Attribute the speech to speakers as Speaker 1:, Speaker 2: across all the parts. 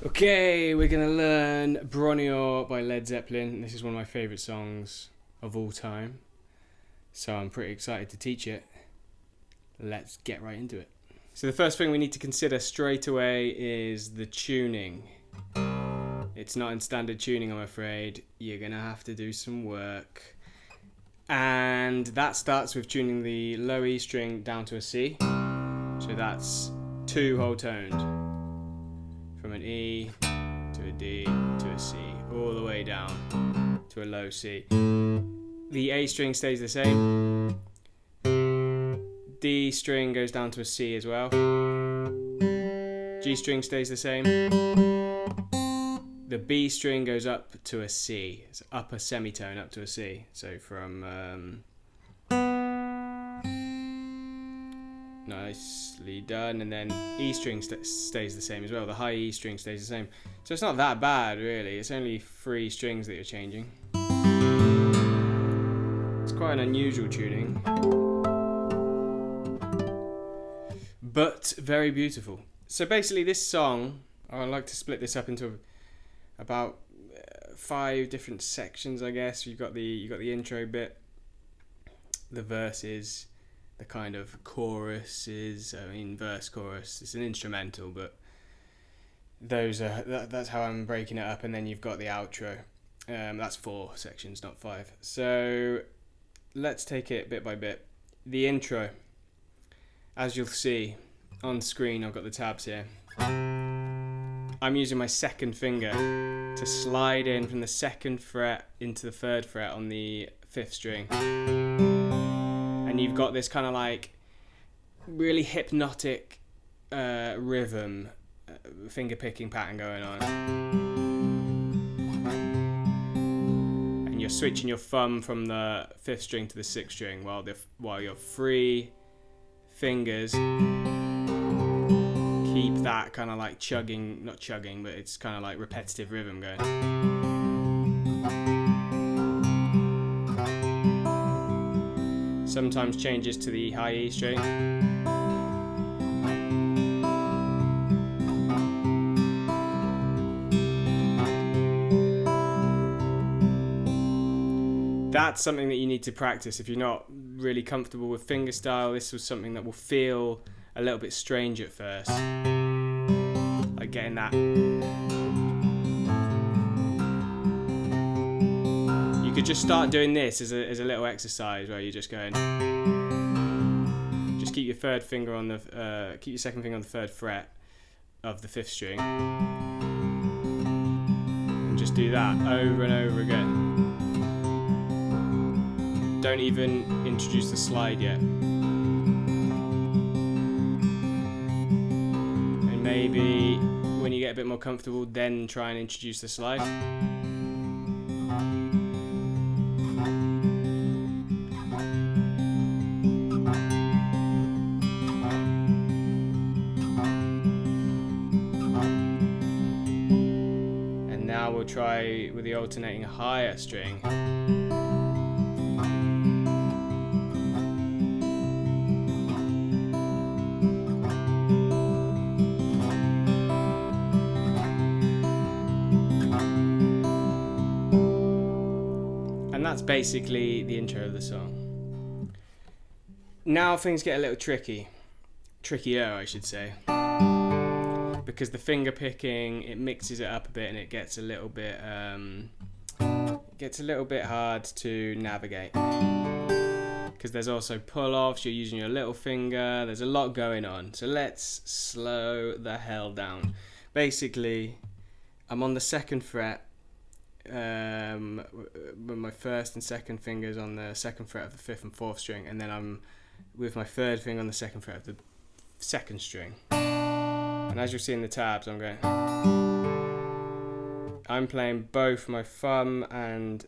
Speaker 1: Okay, we're going to learn Bron Yr Aur by Led Zeppelin. This is one of my favourite songs of all time, so I'm pretty excited to teach it. Let's get right into it. So the first thing we need to consider straight away is the tuning. It's not in standard tuning, I'm afraid. You're going to have to do some work. And that starts with tuning the low E string down to a C. So that's 2 whole toned. From an E to a D to a C, all the way down to a low C. The A string stays the same. D string goes down to a C as well. G string stays the same. The B string goes up to a C. It's up a semitone up to a C. So from nicely done, and then E string stays the same as well. The high E string stays the same. So it's not that bad, really. It's only 3 strings that you're changing. It's quite an unusual tuning, but very beautiful. So basically this song, I like to split this up into about 5 different sections, I guess. You've got the intro bit, the verses, the kind of choruses, verse, chorus. It's an instrumental, but that's how I'm breaking it up. And then you've got the outro. That's 4 sections, not 5. So let's take it bit by bit. The intro, as you'll see on screen, I've got the tabs here. I'm using my 2nd finger to slide in from the 2nd fret into the 3rd fret on the 5th string. And you've got this kind of like really hypnotic rhythm, finger picking pattern going on. And you're switching your thumb from the 5th string to the 6th string while your 3 fingers keep that kind of like chugging, not chugging, but it's kind of like repetitive rhythm going. Sometimes changes to the high E string. That's something that you need to practice if you're not really comfortable with fingerstyle. This was something that will feel a little bit strange at first, like getting that. You could just start doing this as a little exercise where you're just going. Just keep your 3rd finger on the keep your 2nd finger on the 3rd fret of the 5th string, and just do that over and over again. Don't even introduce the slide yet. And maybe when you get a bit more comfortable, then try and introduce the slide. And now we'll try with the alternating higher string. And that's basically the intro of the song. Now things get a little trickier I should say, because the finger picking, it mixes it up a bit and it gets a little bit hard to navigate, because there's also pull-offs, you're using your little finger, there's a lot going on. So let's slow the hell down. Basically, I'm on the 2nd fret, with my 1st and 2nd fingers on the 2nd fret of the 5th and 4th string, and then I'm with my 3rd finger on the 2nd fret of the 2nd string. And as you'll see in the tabs, I'm playing both my thumb and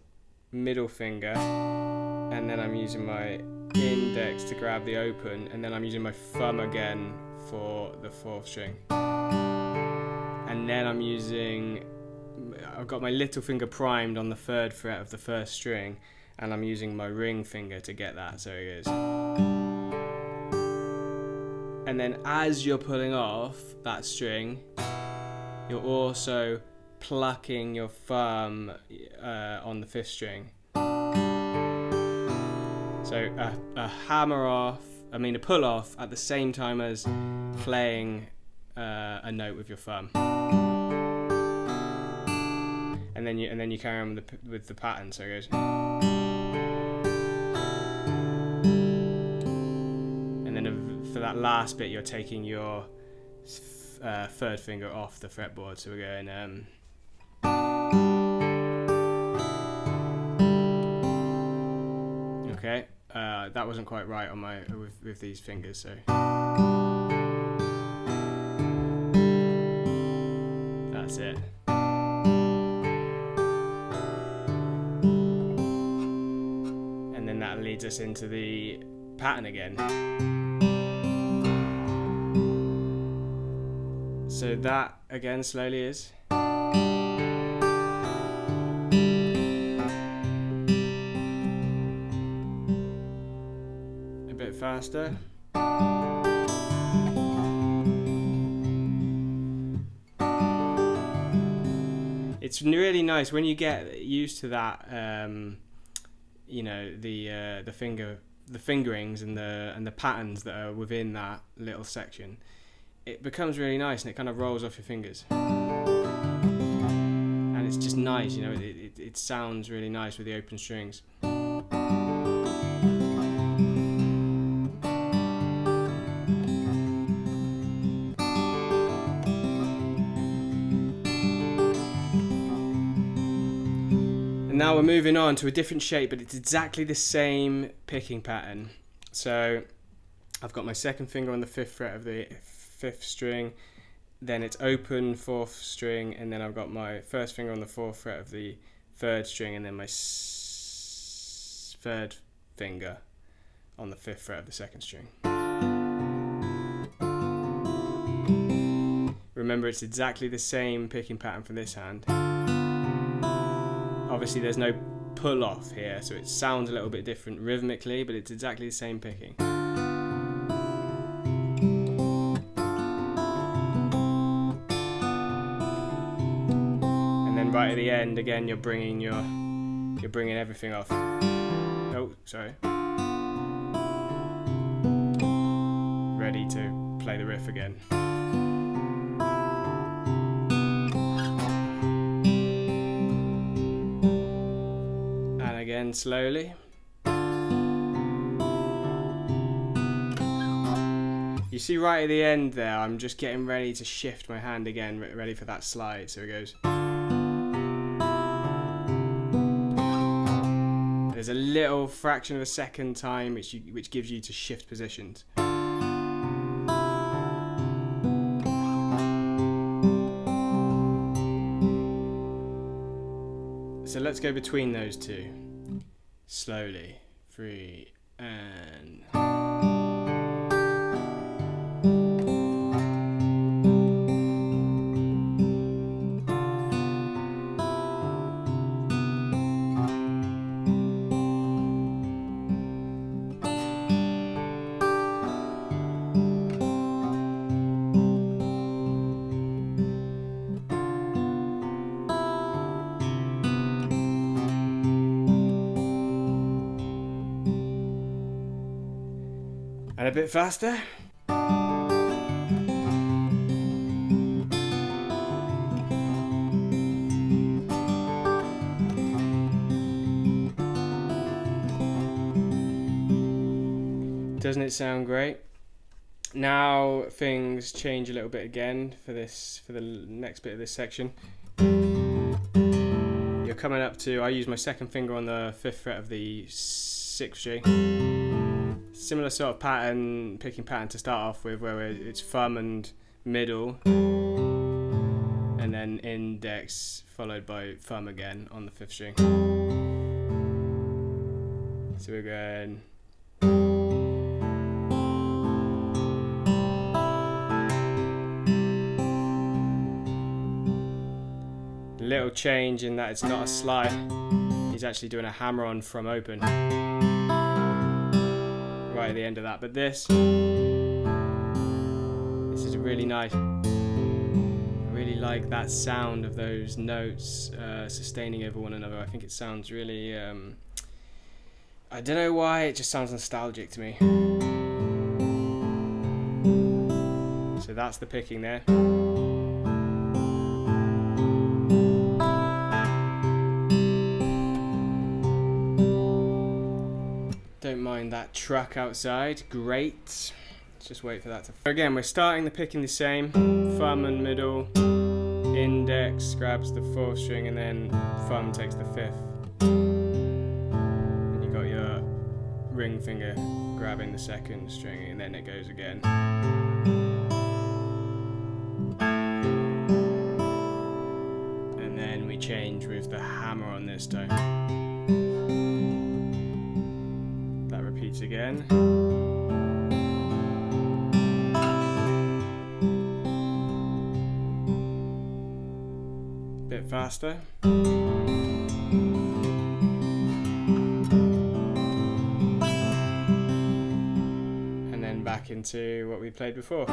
Speaker 1: middle finger, and then I'm using my index to grab the open, and then I'm using my thumb again for the 4th string. And then I've got my little finger primed on the 3rd fret of the 1st string, and I'm using my ring finger to get that, so it goes. And then as you're pulling off that string, you're also plucking your thumb on the 5th string. So a pull off at the same time as playing a note with your thumb. And then you carry on with the pattern, so it goes. And then for that last bit, you're taking your 3rd finger off the fretboard, so we're going. Okay, that wasn't quite right on with these fingers, so that's it. And then that leads us into the pattern again. So that again slowly is. A bit faster. It's really nice when you get used to that. The fingerings and the patterns that are within that little section. It becomes really nice and it kind of rolls off your fingers. And it's just nice, it sounds really nice with the open strings. And now we're moving on to a different shape, but it's exactly the same picking pattern. So I've got my 2nd finger on the 5th fret of the 5th string, then it's open 4th string, and then I've got my 1st finger on the 4th fret of the 3rd string, and then my 3rd finger on the 5th fret of the 2nd string. Remember, it's exactly the same picking pattern for this hand. Obviously there's no pull off here, so it sounds a little bit different rhythmically, but it's exactly the same picking. And then right at the end again, you're bringing everything off. Oh, sorry. Ready to play the riff again. Again slowly. You see right at the end there, I'm just getting ready to shift my hand again, ready for that slide, so it goes. There's a little fraction of a second time which gives you to shift positions. So let's go between those two. Slowly. 3 and... And a bit faster. Doesn't it sound great? Now things change a little bit again for the next bit of this section. You're coming up to, I use my 2nd finger on the 5th fret of the 6th string. Similar sort of pattern, picking pattern to start off with, where it's thumb and middle, and then index followed by thumb again on the 5th string. So we're going. A little change in that it's not a slide, he's actually doing a hammer on from open. Right at the end of that, but this is really nice. I really like that sound of those notes sustaining over one another. I think it sounds really, I don't know why, it just sounds nostalgic to me. So that's the picking there. Don't mind that truck outside, great. Let's just wait for that to... Again, we're starting the picking the same. Thumb and middle, index grabs the 4th string, and then thumb takes the 5th. And you got your ring finger grabbing the 2nd string, and then it goes again. And then we change with the hammer on this time. That repeats again. Bit faster. And then back into what we played before.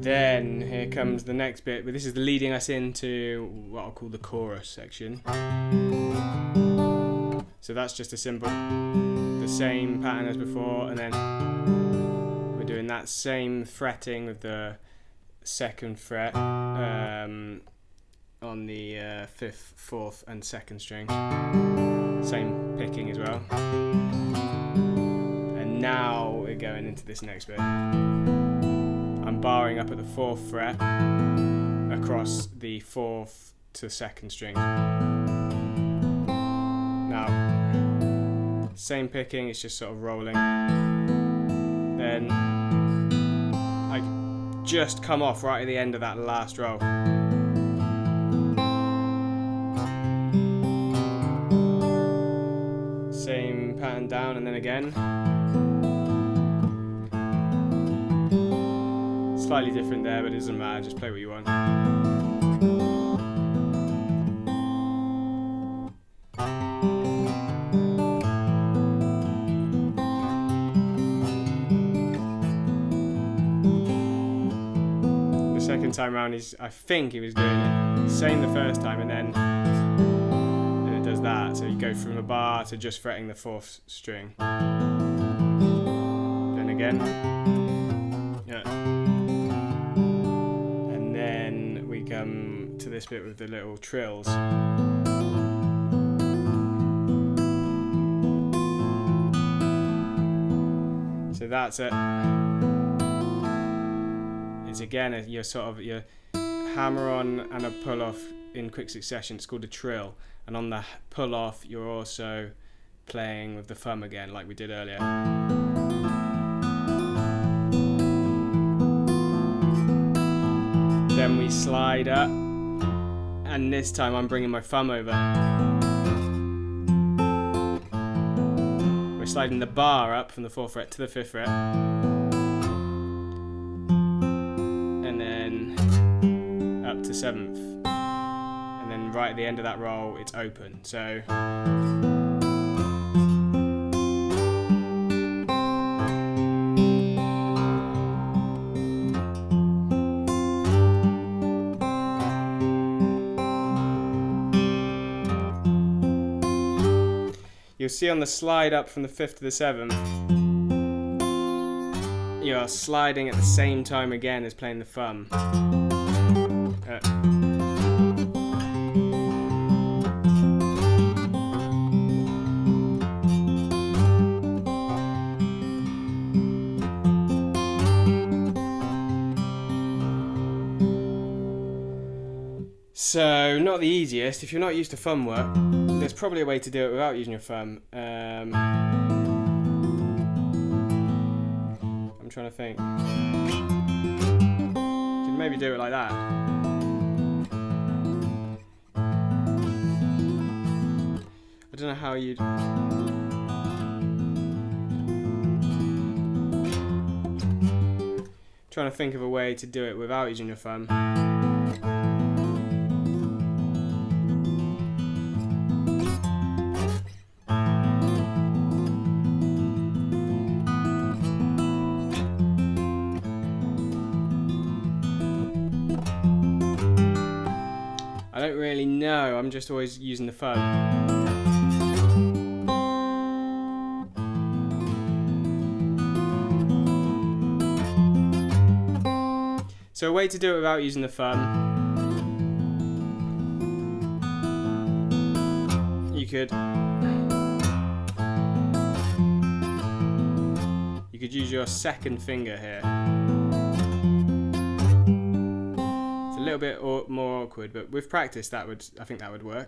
Speaker 1: Then here comes the next bit, but this is leading us into what I'll call the chorus section. So that's just a simple, the same pattern as before, and then we're doing that same fretting with the 2nd fret on the 5th, 4th and 2nd string. Same picking as well. And now we're going into this next bit. I'm barring up at the 4th fret across the 4th to 2nd string. Now, same picking, it's just sort of rolling. Then I just come off right at the end of that last row. Same pattern down and then again. Slightly different there, but it doesn't matter, just play what you want. The second time round, I think he was doing it same the first time, and then it does that. So you go from a bar to just fretting the 4th string. Then again. Yeah. To this bit with the little trills. So that's it. It's again your hammer on and a pull off in quick succession. It's called a trill, and on the pull off you're also playing with the thumb again like we did earlier. Then we slide up, and this time I'm bringing my thumb over. We're sliding the bar up from the 4th fret to the 5th fret, and then up to 7th, and then right at the end of that roll it's open. So you'll see on the slide up from the 5th to the 7th, you are sliding at the same time again as playing the thumb. So, not the easiest. If you're not used to thumb work, there's probably a way to do it without using your thumb. I'm trying to think. You could maybe do it like that. I don't know how you'd... Trying to think of a way to do it without using your thumb. don't really know. I'm just always using the thumb. So a way to do it without using the thumb, you could use your second finger here. It's a little bit more awkward, but with practice I think that would work.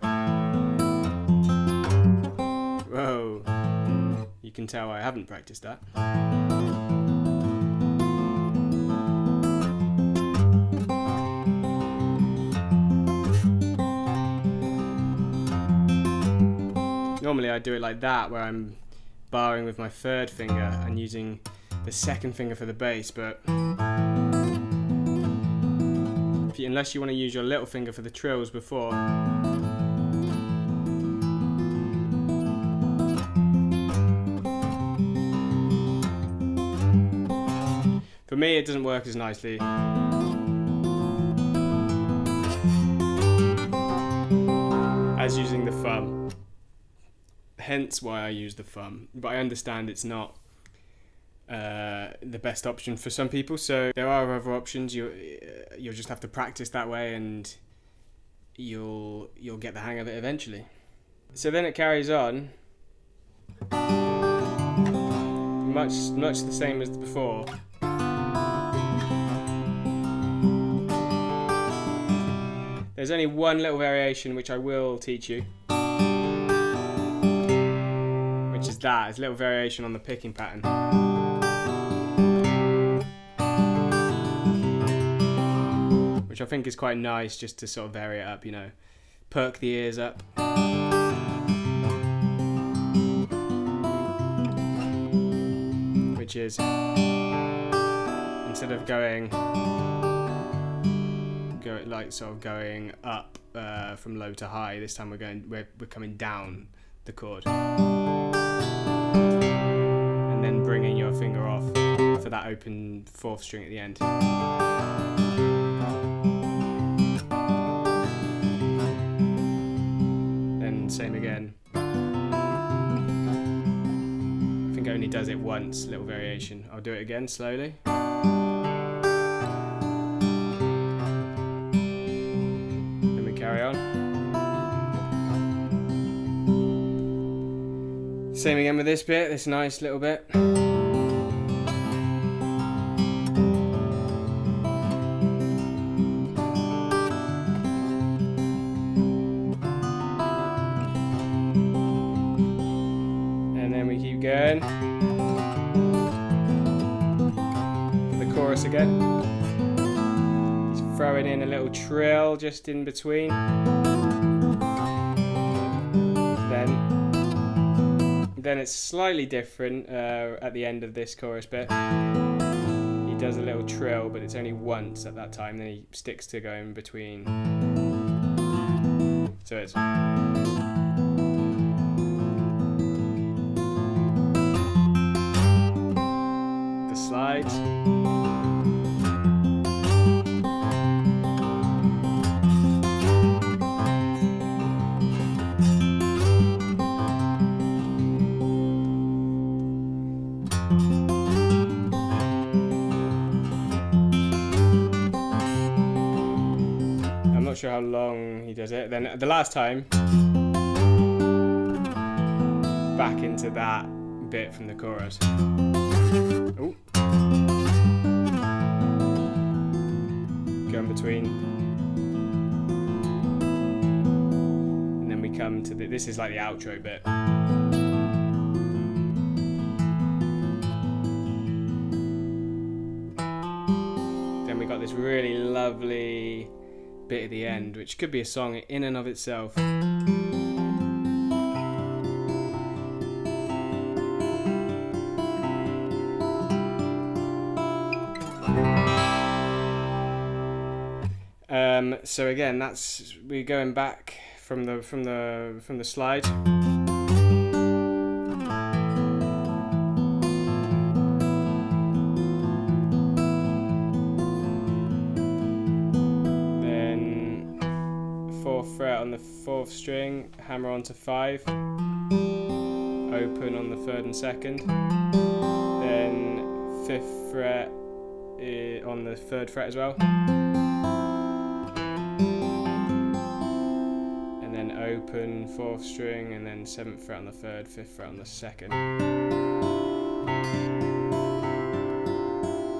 Speaker 1: Whoa, you can tell I haven't practiced that. Normally I do it like that, where I'm barring with my third finger and using the second finger for the bass, but unless you want to use your little finger for the trills before, for me it doesn't work as nicely. As using the thumb. Hence why I use the thumb, but I understand it's not the best option for some people, so there are other options. You'll just have to practice that way, and you'll get the hang of it eventually. So then it carries on, much the same as before. There's only one little variation which I will teach you. That is a little variation on the picking pattern, which I think is quite nice, just to sort of vary it up, perk the ears up. Which is, instead of going up from low to high, this time we're coming down the chord. And then bringing your finger off for that open fourth string at the end. Then same again. I think it only does it once, little variation. I'll do it again slowly. Then we carry on. Same again with this bit, this nice little bit. And then we keep going. For the chorus again. Just throwing in a little trill just in between. Then it's slightly different at the end of this chorus bit. He does a little trill, but it's only once at that time, then he sticks to going between. So it's... the slides. Not sure how long he does it. Then the last time, back into that bit from the chorus. Ooh. Go in between, and then we come to this is like the outro bit. Then we got this really lovely bit at the end, which could be a song in and of itself. So again, we're going back from the slide. fret on the 4th string, hammer onto 5, open on the 3rd and 2nd, then 5th fret on the 3rd fret as well, and then open 4th string, and then 7th fret on the 3rd, 5th fret on the 2nd.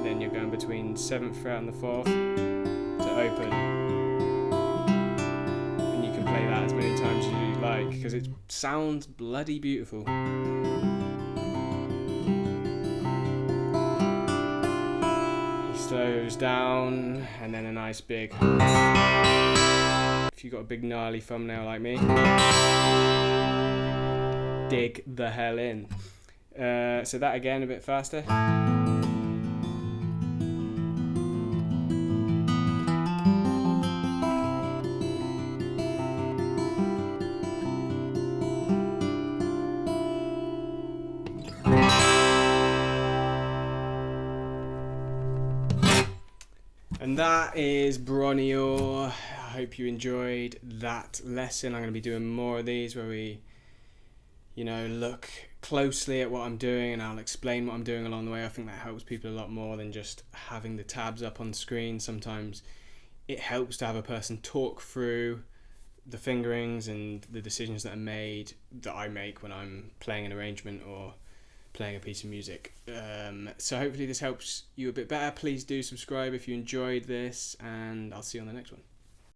Speaker 1: Then you're going between 7th fret on the 4th to open, and you can play that as many times as you like because it sounds bloody beautiful. He slows down, and then a nice big, if you've got a big gnarly thumbnail like me, dig the hell in. So that again a bit faster. And that is Bron Yr Aur. I hope you enjoyed that lesson. I'm going to be doing more of these where we, look closely at what I'm doing, and I'll explain what I'm doing along the way. I think that helps people a lot more than just having the tabs up on screen. Sometimes it helps to have a person talk through the fingerings and the decisions that I make when I'm playing an arrangement or playing a piece of music. So hopefully this helps you a bit better. Please do subscribe if you enjoyed this, and I'll see you on the next one.